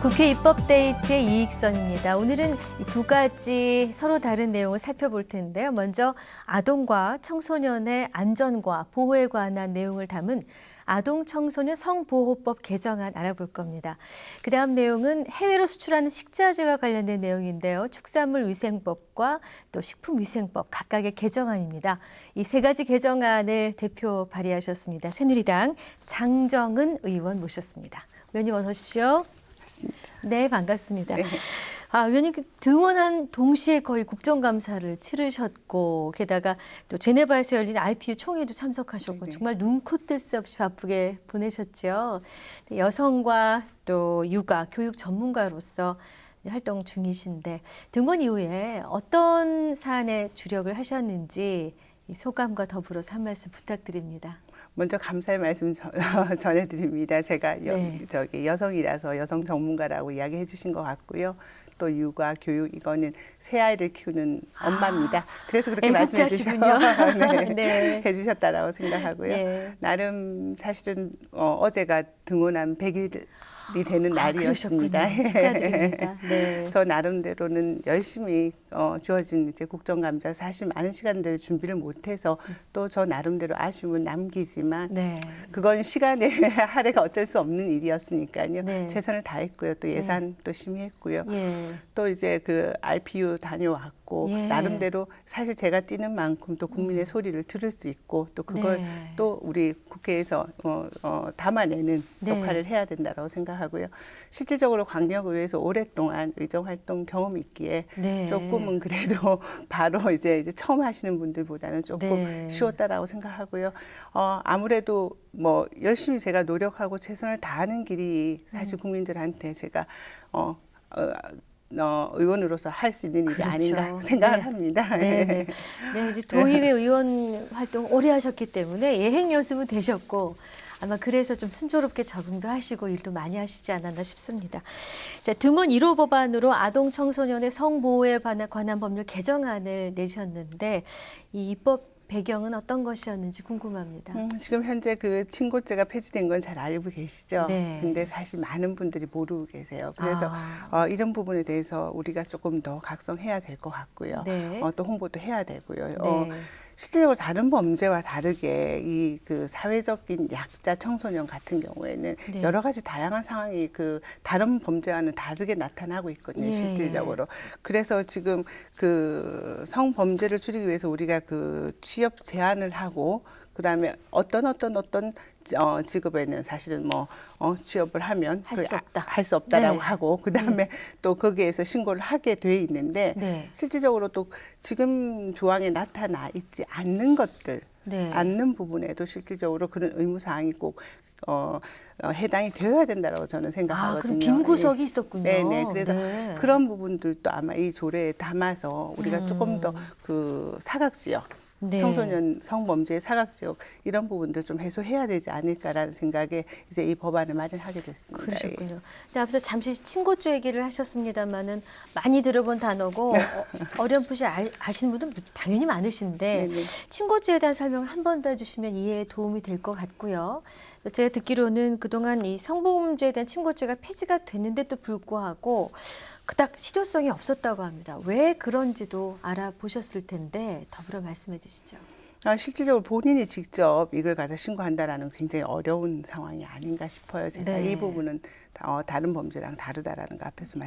국회 입법데이트의 이익선입니다. 오늘은 이 두 가지 서로 다른 내용을 살펴볼 텐데요. 먼저 아동과 청소년의 안전과 보호에 관한 내용을 담은 아동 청소년 성보호법 개정안 알아볼 겁니다. 그 다음 내용은 해외로 수출하는 식자재와 관련된 내용인데요. 축산물위생법과 또 식품위생법 각각의 개정안입니다. 이 세 가지 개정안을 대표 발의하셨습니다. 새누리당 장정은 의원 모셨습니다. 의원님 어서 오십시오. 네, 반갑습니다. 네. 의원님 등원한 동시에 거의 국정감사를 치르셨고 게다가 또 제네바에서 열린 IPU 총회도 참석하셨고 네네. 정말 눈코 뜰 새 없이 바쁘게 보내셨죠. 여성과 또 육아, 교육 전문가로서 활동 중이신데 등원 이후에 어떤 사안에 주력을 하셨는지 이 소감과 더불어서 한 말씀 부탁드립니다. 먼저 감사의 말씀 전해드립니다. 제가 네. 여성이라서 여성 전문가라고 이야기해 주신 것 같고요. 또 육아, 교육 이거는 새 아이를 키우는 엄마입니다. 그래서 그렇게 말씀해 애국자시군요. 네. 해주셨다라고 생각하고요. 네. 나름 사실은 어제가 등원한 100일이 되는 날이었습니다. 그러셨군요. 축하드립니다. 네. 저 나름대로는 열심히 주어진 이제 국정감사 사실 많은 시간들 준비를 못해서 또 저 나름대로 아쉬움은 남기지만 네. 그건 시간의 할애가 어쩔 수 없는 일이었으니까요. 네. 최선을 다했고요. 또 예산도 심의했고요. 예. 또 이제 그 RPU 다녀왔고 예. 나름대로 사실 제가 뛰는 만큼 또 국민의 소리를 들을 수 있고 또 그걸 네. 또 우리 국회에서 담아내는 네. 역할을 해야 된다고 생각하고요. 실질적으로 광역의회에서 오랫동안 의정활동 경험이 있기에 네. 조금은 그래도 바로 이제 처음 하시는 분들보다는 조금 네. 쉬웠다라고 생각하고요. 아무래도 뭐 열심히 제가 노력하고 최선을 다하는 길이 사실 국민들한테 제가 의원으로서 할 수 있는 일이 그렇죠. 아닌가 생각을 네. 합니다. 네, 네. 네, 이제 도의회 의원 활동 오래 하셨기 때문에 예행 연습은 되셨고 아마 그래서 좀 순조롭게 적응도 하시고 일도 많이 하시지 않았나 싶습니다. 자, 등원 1호 법안으로 아동 청소년의 성보호에 관한 법률 개정안을 내셨는데 이 입법 배경은 어떤 것이었는지 궁금합니다. 지금 현재 그 친고죄가 폐지된 건 잘 알고 계시죠? 네. 근데 사실 많은 분들이 모르고 계세요. 그래서 이런 부분에 대해서 우리가 조금 더 각성해야 될 것 같고요. 네. 또 홍보도 해야 되고요. 네. 실질적으로 다른 범죄와 다르게 이 그 사회적인 약자 청소년 같은 경우에는 네. 여러 가지 다양한 상황이 그 다른 범죄와는 다르게 나타나고 있거든요. 예. 실질적으로. 그래서 지금 그 성범죄를 줄이기 위해서 우리가 그 취업 제한을 하고 그다음에 어떤 직업에는 사실은 뭐 취업을 하면 할 수 없다. 할 수 없다라고 네. 하고 그다음에 또 거기에서 신고를 하게 돼 있는데 네. 실질적으로 또 지금 조항에 나타나 있지 않는 것들 네. 않는 부분에도 실질적으로 그런 의무 사항이 꼭 해당이 되어야 된다라고 저는 생각하거든요. 그럼 빈 구석이 있었군요. 네네. 그래서 네. 그런 부분들도 아마 이 조례에 담아서 우리가 조금 더 그 사각지역 네. 청소년 성범죄의 사각지역 이런 부분들 좀 해소해야 되지 않을까라는 생각에 이제 이 법안을 마련하게 됐습니다. 그러셨군요. 근데 앞서 잠시 친고죄 얘기를 하셨습니다마는 많이 들어본 단어고 어렴풋이 아시는 분들 당연히 많으신데 네네. 친고죄에 대한 설명을 한 번 더 해주시면 이해에 도움이 될 것 같고요. 제가 듣기로는 그동안 이 성범죄에 대한 친고죄가 폐지가 됐는데도 불구하고 그닥 실효성이 없었다고 합니다. 왜 그런지도 알아보셨을 텐데 더불어 말씀해 주시죠. 실질적으로 본인이 직접 이걸 갖다 신고한다라는 굉장히 어려운 상황이 아닌가 싶어요. 제가 네. 이 부분은 다른 범죄랑 다르다라는 거 앞에서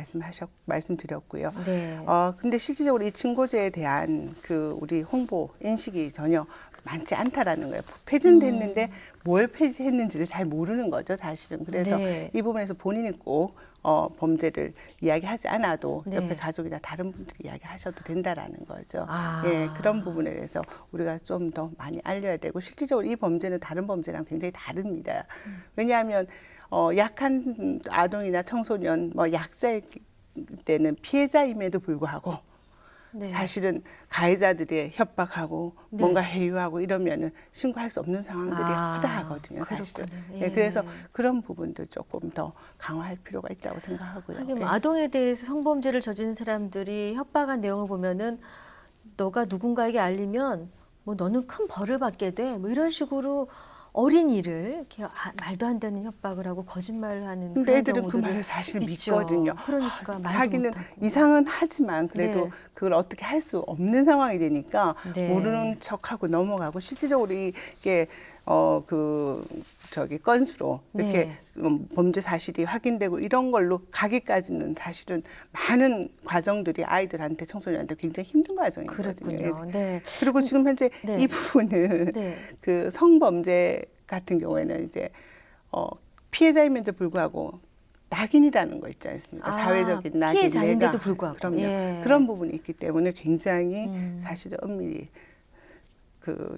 말씀드렸고요. 네. 근데 실질적으로 이 친고죄에 대한 그 우리 홍보 인식이 전혀 많지 않다라는 거예요. 폐지는 됐는데 뭘 폐지했는지를 잘 모르는 거죠, 사실은. 그래서 네. 이 부분에서 본인이 꼭 범죄를 이야기하지 않아도 네. 옆에 가족이나 다른 분들이 이야기하셔도 된다라는 거죠. 아. 예, 그런 부분에 대해서 우리가 좀 더 많이 알려야 되고 실질적으로 이 범죄는 다른 범죄랑 굉장히 다릅니다. 왜냐하면 약한 아동이나 청소년, 뭐 약자일 때는 피해자임에도 불구하고 네. 사실은 가해자들이 협박하고 네. 뭔가 회유하고 이러면은 신고할 수 없는 상황들이 허다하거든요, 사실은. 그렇군요. 예, 예. 그래서 그런 부분들 조금 더 강화할 필요가 있다고 생각하고요. 하긴 뭐 예. 아동에 대해서 성범죄를 저지른 사람들이 협박한 내용을 보면은 너가 누군가에게 알리면 뭐 너는 큰 벌을 받게 돼. 뭐 이런 식으로 어린이를 이렇게 말도 안 되는 협박을 하고 거짓말을 하는 근데 그런 애들은 그 경우들을 말을 사실 있죠. 믿거든요. 그러니까 말도 자기는 못하고. 이상은 하지만 그래도 네. 그걸 어떻게 할 수 없는 상황이 되니까 네. 모르는 척하고 넘어가고 실질적으로 이게 저기 건수로 이렇게 네. 범죄 사실이 확인되고 이런 걸로 가기까지는 사실은 많은 과정들이 아이들한테 청소년한테 굉장히 힘든 과정이거든요. 그렇군요. 네. 그리고 지금 현재 네. 이 부분은 네. 그 성범죄 같은 경우에는 이제 피해자임에도 불구하고 낙인이라는 거 있지 않습니까? 사회적인 낙인. 피해자인데도 내가. 불구하고. 그럼요. 예. 그런 부분이 있기 때문에 굉장히 사실은 엄밀히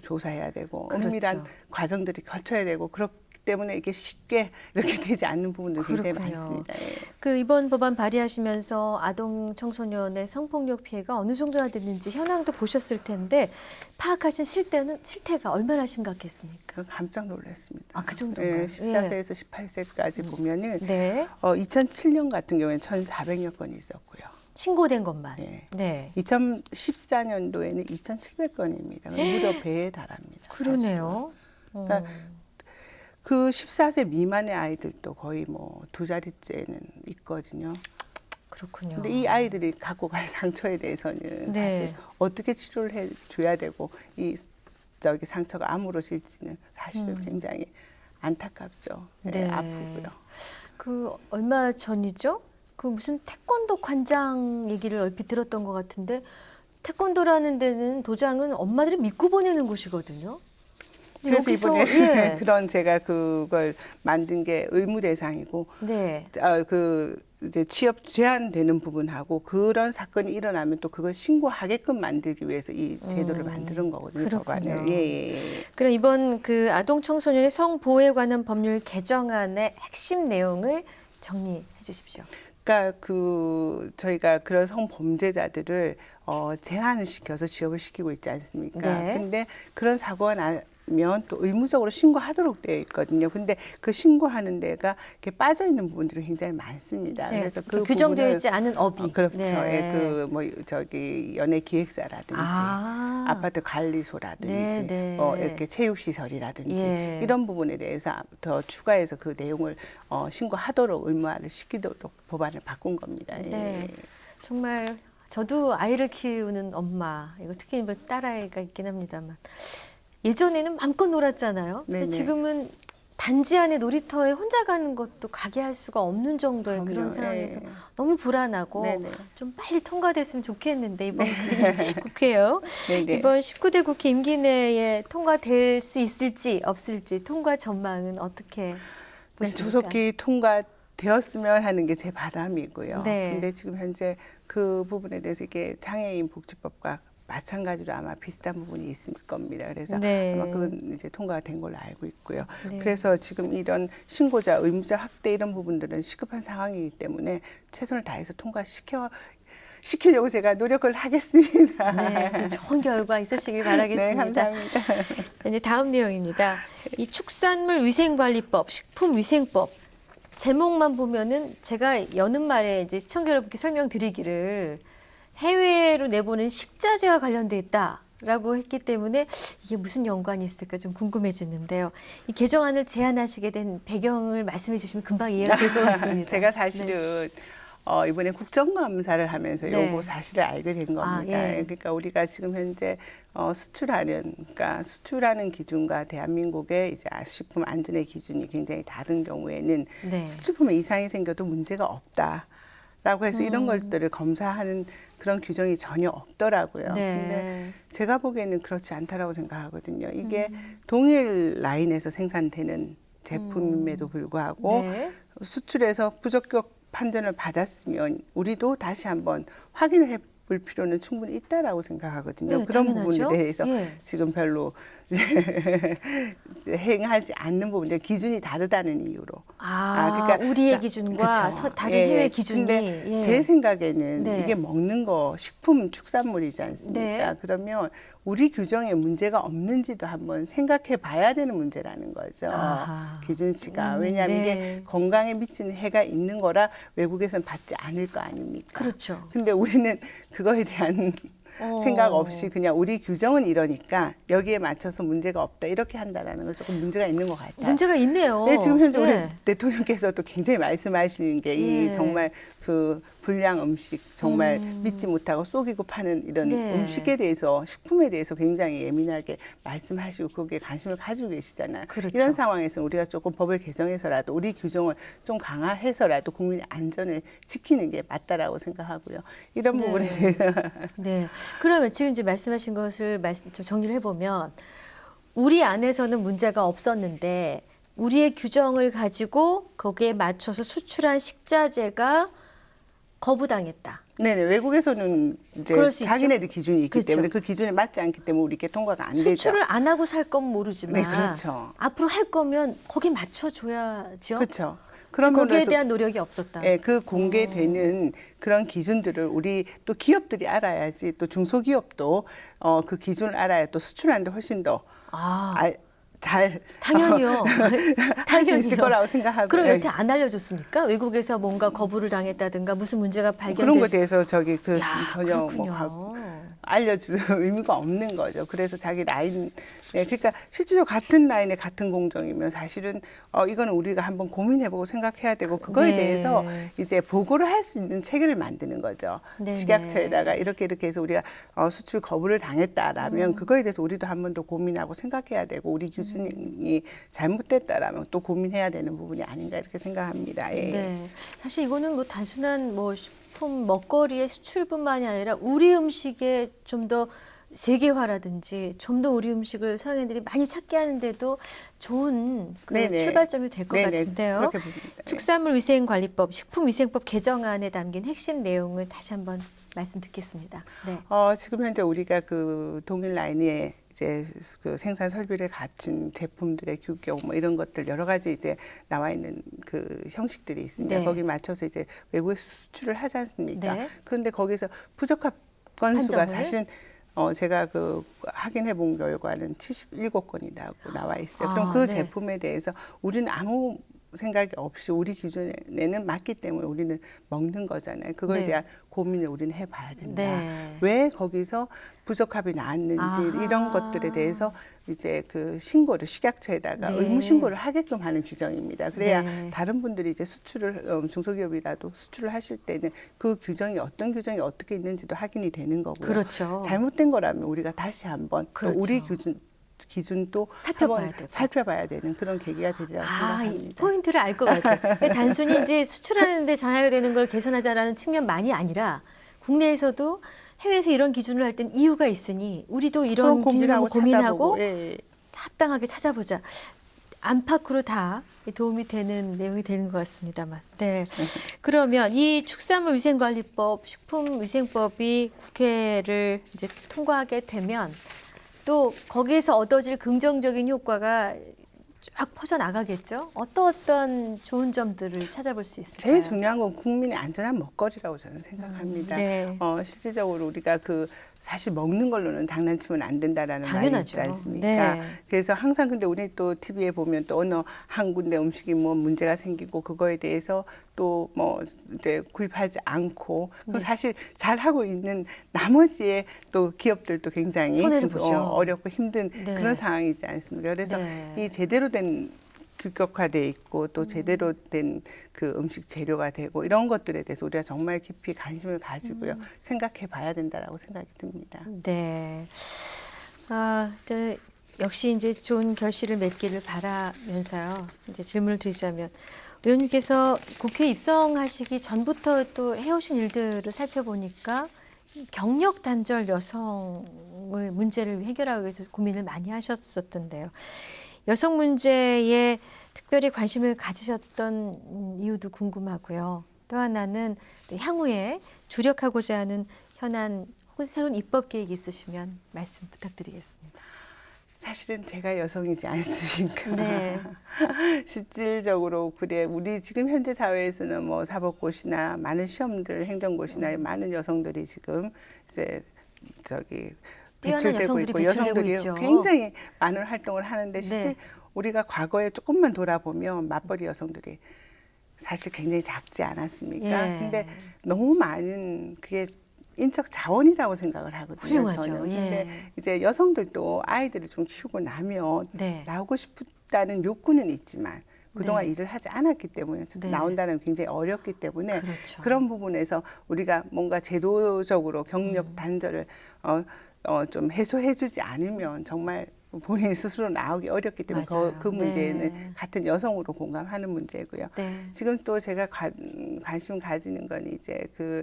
조사해야 되고 그렇죠. 엄밀한 과정들이 거쳐야 되고 그렇기 때문에 이게 쉽게 이렇게 되지 않는 부분들이 굉장히 그렇군요. 많습니다. 예. 그 이번 법안 발의하시면서 아동 청소년의 성폭력 피해가 어느 정도나 됐는지 현황도 보셨을 텐데 파악하신 실태가 얼마나 심각했습니까? 깜짝 놀랐습니다. 아, 그 정도인가요? 예, 14세에서 18세까지 보면은 네. 2007년 같은 경우에는 1,400여 건이 있었고요. 신고된 것만. 네. 네. 2014년도에는 2,700건입니다. 무려 배에 달합니다. 그러네요. 그러니까 그 14세 미만의 아이들도 거의 뭐 두 자릿째는 있거든요. 그렇군요. 근데 이 아이들이 갖고 갈 상처에 대해서는 네. 사실 어떻게 치료를 해줘야 되고 저기 상처가 아물어질지는 사실 굉장히 안타깝죠. 네. 네. 아프고요. 그 얼마 전이죠? 그 무슨 태권도 관장 얘기를 얼핏 들었던 것 같은데 태권도라는 데는 도장은 엄마들이 믿고 보내는 곳이거든요. 근데 그래서 여기서, 이번에 예. 그런 제가 그걸 만든 게 의무 대상이고 네. 이제 취업 제한되는 부분하고 그런 사건이 일어나면 또 그걸 신고하게끔 만들기 위해서 이 제도를 만드는 거거든요. 그렇군요. 법안을. 예. 그럼 이번 그 아동 청소년의 성보호에 관한 법률 개정안의 핵심 내용을 정리해 주십시오. 그러니까 저희가 그런 성범죄자들을 제한을 시켜서 취업을 시키고 있지 않습니까? 네. 근데 그런 사고가 나면 또 의무적으로 신고하도록 되어 있거든요. 근데 그 신고하는 데가 이렇게 빠져 있는 부분들이 굉장히 많습니다. 네. 그래서 그 규정되어 부분을 있지 않은 업이. 그렇죠. 네. 저기 연예 기획사라든지 아파트 관리소라든지 네, 네. 이렇게 체육시설이라든지 예. 이런 부분에 대해서 더 추가해서 그 내용을 신고하도록 의무화를 시키도록 법안을 바꾼 겁니다. 예. 네. 정말 저도 아이를 키우는 엄마, 이거 특히 뭐 딸아이가 있긴 합니다만 예전에는 마음껏 놀았잖아요. 근데 네네. 지금은 단지 안에 놀이터에 혼자 가는 것도 가게 할 수가 없는 정도의 그럼요. 그런 상황에서 예. 너무 불안하고 네네. 좀 빨리 통과됐으면 좋겠는데 이번 국회요. 네네. 이번 19대 국회 임기 내에 통과될 수 있을지 없을지 통과 전망은 어떻게 네, 보십니까? 조속히 통과되었으면 하는 게 제 바람이고요. 네. 근데 지금 현재 그 부분에 대해서 이게 장애인 복지법과 마찬가지로 아마 비슷한 부분이 있을 겁니다. 그래서 네. 아마 그건 이제 통과가 된 걸로 알고 있고요. 네. 그래서 지금 이런 신고자, 의무자 확대 이런 부분들은 시급한 상황이기 때문에 최선을 다해서 시키려고 제가 노력을 하겠습니다. 네, 좋은 결과 있으시길 네, 바라겠습니다. 감사합니다. 이제 다음 내용입니다. 이 축산물 위생관리법, 식품위생법 제목만 보면은 제가 여는 말에 이제 시청자 여러분께 설명드리기를 해외로 내보낸 식자재와 관련돼 있다라고 했기 때문에 이게 무슨 연관이 있을까 좀 궁금해지는데요. 이 개정안을 제안하시게 된 배경을 말씀해 주시면 금방 이해가 될 것 같습니다. 제가 사실은 이번에 국정감사를 하면서 네. 요거 사실을 알게 된 겁니다. 아, 예. 그러니까 우리가 지금 현재 수출하는 기준과 대한민국의 이제 식품 안전의 기준이 굉장히 다른 경우에는 네. 수출품에 이상이 생겨도 문제가 없다라고 해서 이런 것들을 검사하는 그런 규정이 전혀 없더라고요. 네. 근데 제가 보기에는 그렇지 않다라고 생각하거든요. 이게 동일 라인에서 생산되는 제품임에도 불구하고 네. 수출해서 부적격 판정을 받았으면 우리도 다시 한번 확인을 해볼 필요는 충분히 있다라고 생각하거든요. 네, 그런 당연하죠. 부분에 대해서 예. 지금 별로 이제 행하지 않는 부분들 기준이 다르다는 이유로. 그러니까 우리의 기준과 그쵸. 다른 예, 해외 기준이. 근데 예. 제 생각에는 네. 이게 먹는 거 식품 축산물이지 않습니까? 네. 그러면 우리 규정에 문제가 없는지도 한번 생각해 봐야 되는 문제라는 거죠. 아하. 기준치가. 왜냐하면 네. 이게 건강에 미치는 해가 있는 거라 외국에서는 받지 않을 거 아닙니까? 그렇죠. 근데 우리는 그거에 대한 생각 없이 그냥 우리 규정은 이러니까 여기에 맞춰서 문제가 없다 이렇게 한다라는 건 조금 문제가 있는 것 같아요. 문제가 있네요. 네, 지금 현재 예. 우리 대통령께서도 굉장히 말씀하시는 게 이 예. 정말 그 불량 음식 정말 믿지 못하고 속이고 파는 이런 네. 음식에 대해서 식품에 대해서 굉장히 예민하게 말씀하시고 거기에 관심을 가지고 계시잖아요. 그렇죠. 이런 상황에서 우리가 조금 법을 개정해서라도 우리 규정을 좀 강화해서라도 국민의 안전을 지키는 게 맞다라고 생각하고요. 이런 네. 부분에 대해서 네. 그러면 지금 이제 말씀하신 것을 좀 정리를 해보면 우리 안에서는 문제가 없었는데 우리의 규정을 가지고 거기에 맞춰서 수출한 식자재가 거부당했다. 네네, 외국에서는 이제 그럴 수 있죠. 자기네들 기준이 있기 그렇죠. 때문에 그 기준에 맞지 않기 때문에 우리께 통과가 안 되죠. 수출을 안 하고 살 건 모르지만 네, 그렇죠. 앞으로 할 거면 거기 맞춰줘야죠. 그렇죠. 그런 거기에 면에서 대한 노력이 없었다. 예, 그 공개되는 그런 기준들을 우리 또 기업들이 알아야지 또 중소기업도 그 기준을 알아야 또 수출하는데 훨씬 더 잘 당연히요. 할 수 있을 거라고 생각하고. 그럼 예. 여태 안 알려줬습니까? 외국에서 뭔가 거부를 당했다든가 무슨 문제가 그런 거에 발견돼서 대해서 저기 그 야, 전혀 그렇군요. 알려줄 의미가 없는 거죠. 그래서 자기 라인, 네, 그러니까 실질적으로 같은 라인에 같은 공정이면 사실은 이거는 우리가 한번 고민해보고 생각해야 되고 그거에 네. 대해서 이제 보고를 할 수 있는 체계를 만드는 거죠. 네네. 식약처에다가 이렇게 해서 우리가 수출 거부를 당했다라면 그거에 대해서 우리도 한 번 더 고민하고 생각해야 되고 우리 기준이 잘못됐다라면 또 고민해야 되는 부분이 아닌가 이렇게 생각합니다. 예. 네. 사실 이거는 뭐 단순한 뭐 식품 먹거리의 수출뿐만이 아니라 우리 음식에 좀 더 세계화라든지 좀 더 우리 음식을 서양인들이 많이 찾게 하는데도 좋은 그 네네. 출발점이 될 것 네네, 같은데요. 그렇게 봅니다. 예. 축산물위생관리법, 식품위생법 개정안에 담긴 핵심 내용을 다시 한번 말씀 듣겠습니다. 네. 지금 현재 우리가 그 동일 라인에 이제 그 생산 설비를 갖춘 제품들의 규격 뭐 이런 것들 여러 가지 이제 나와 있는 그 형식들이 있습니다. 네. 거기 맞춰서 이제 외국에 수출을 하지 않습니까? 네. 그런데 거기서 부적합 건수가 판정을? 사실 제가 그 확인해 본 결과는 77건이라고 나와 있어요. 그럼 아, 그 네. 제품에 대해서 우리는 아무 생각이 없이 우리 기준에는 맞기 때문에 우리는 먹는 거잖아요. 그거에 네. 대한 고민을 우리는 해봐야 된다. 네. 왜 거기서 부적합이 나왔는지 아하. 이런 것들에 대해서 이제 그 신고를 식약처에다가 네. 의무 신고를 하게끔 하는 규정입니다. 그래야 네. 다른 분들이 이제 수출을 중소기업이라도 수출을 하실 때는 그 규정이 어떤 규정이 어떻게 있는지도 확인이 되는 거고요. 그렇죠. 잘못된 거라면 우리가 다시 한번 또 그렇죠. 우리 기준도 살펴봐야 한번 되고. 살펴봐야 되는 그런 계기가 되리라고 이 생각합니다. 포인트를 알 것 같아요. 그러니까 단순히 이제 수출하는데 장애가 되는 걸 개선하자라는 측면만이 아니라 국내에서도 해외에서 이런 기준을 할 땐 이유가 있으니 우리도 이런 그럼 기준을 한번 고민하고 예, 예. 합당하게 찾아보자. 안팎으로 다 도움이 되는 내용이 되는 것 같습니다만. 네. 그러면 이 축산물위생관리법, 식품위생법이 국회를 이제 통과하게 되면 또 거기에서 얻어질 긍정적인 효과가 쫙 퍼져 나가겠죠. 어떤 좋은 점들을 찾아볼 수 있을까요? 제일 중요한 건 국민의 안전한 먹거리라고 저는 생각합니다. 네. 실질적으로 우리가 그 사실 먹는 걸로는 장난치면 안 된다라는 말이 있지 당연하죠. 않습니까? 네. 그래서 항상 근데 우리 또 TV에 보면 또 어느 한 군데 음식이 뭐 문제가 생기고 그거에 대해서 또 뭐 이제 구입하지 않고 그럼 네. 사실 잘 하고 있는 나머지의 또 기업들도 굉장히 손해를 좀 보죠. 어렵고 힘든 네. 그런 상황이지 않습니까? 그래서 네. 이 제대로 된 규격화돼 있고 또 제대로 된 그 음식 재료가 되고 이런 것들에 대해서 우리가 정말 깊이 관심을 가지고요 생각해 봐야 된다라고 생각이 듭니다. 네. 역시 이제 좋은 결실을 맺기를 바라면서요. 이제 질문을 드리자면 의원님께서 국회 입성하시기 전부터 또 해오신 일들을 살펴보니까 경력 단절 여성을 문제를 해결하기 위해서 고민을 많이 하셨었던데요. 여성 문제에 특별히 관심을 가지셨던 이유도 궁금하고요. 또 하나는 향후에 주력하고자 하는 현안 혹은 새로운 입법 계획이 있으시면 말씀 부탁드리겠습니다. 사실은 제가 여성이지 않습니까? 네. 실질적으로 그래 우리 지금 현재 사회에서는 뭐 사법고시나 많은 시험들 행정고시나 많은 여성들이 지금 이제 저기 뛰어난 배출되고 여성들이 있고 배출되고 여성들이 있죠. 굉장히 많은 활동을 하는데 실제 네. 우리가 과거에 조금만 돌아보면 맞벌이 여성들이 사실 굉장히 작지 않았습니까? 예. 근데 너무 많은 그게 인적 자원이라고 생각을 하거든요. 훌륭하죠. 저는. 예. 근데 이제 여성들도 아이들을 좀 키우고 나면 네. 나오고 싶다는 욕구는 있지만 그동안 네. 일을 하지 않았기 때문에 네. 나온다는 게 굉장히 어렵기 때문에 그렇죠. 그런 부분에서 우리가 뭔가 제도적으로 경력 단절을 좀 해소해주지 않으면 정말 본인 스스로 나오기 어렵기 때문에 맞아요. 그 문제는 네. 같은 여성으로 공감하는 문제고요. 네. 지금 또 제가 관심 가지는 건 이제 그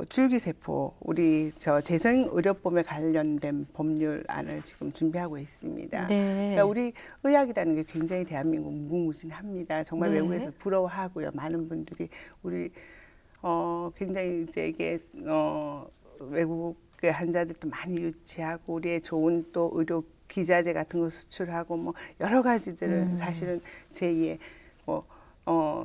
줄기세포 우리 저 재생의료법에 관련된 법률안을 지금 준비하고 있습니다. 네. 그러니까 우리 의학이라는 게 굉장히 대한민국 무궁무진합니다. 정말 네. 외국에서 부러워하고요. 많은 분들이 우리 굉장히 이제 이게 외국의 환자들도 많이 유치하고 우리의 좋은 또 의료 기자재 같은 거 수출하고 뭐 여러 가지들을 사실은 제2의 뭐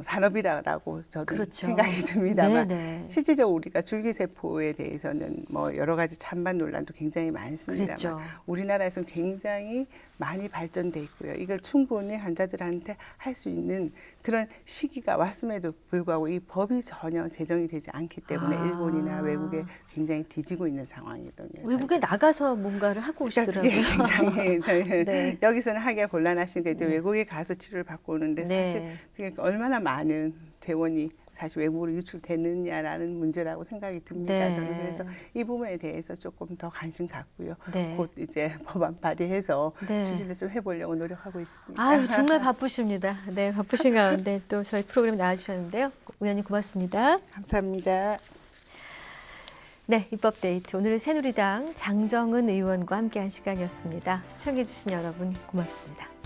산업이라고 저도 그렇죠. 생각이 듭니다만 네네. 실질적으로 우리가 줄기세포에 대해서는 뭐 여러 가지 찬반 논란도 굉장히 많습니다만 그랬죠. 우리나라에서는 굉장히 많이 발전돼 있고요. 이걸 충분히 환자들한테 할 수 있는 그런 시기가 왔음에도 불구하고 이 법이 전혀 제정이 되지 않기 때문에 일본이나 외국에 굉장히 뒤지고 있는 상황이거든요. 외국에 나가서 뭔가를 하고 오시더라고요. 그게 굉장히 저희 네. 여기서는 하기가 곤란하시니까 이제 외국에 가서 치료를 받고 오는데 네. 사실 그게 얼마나 많은 재원이 사실 외국으로 유출되느냐라는 문제라고 생각이 듭니다. 네. 저는 그래서 이 부분에 대해서 조금 더 관심 갖고요. 네. 곧 이제 법안 발의해서 네. 추진을 좀 해보려고 노력하고 있습니다. 아유, 정말 바쁘십니다. 네, 바쁘신 가운데 또 저희 프로그램 나와주셨는데요. 의원님 고맙습니다. 감사합니다. 네, 입법데이트. 오늘은 새누리당 장정은 의원과 함께한 시간이었습니다. 시청해주신 여러분 고맙습니다.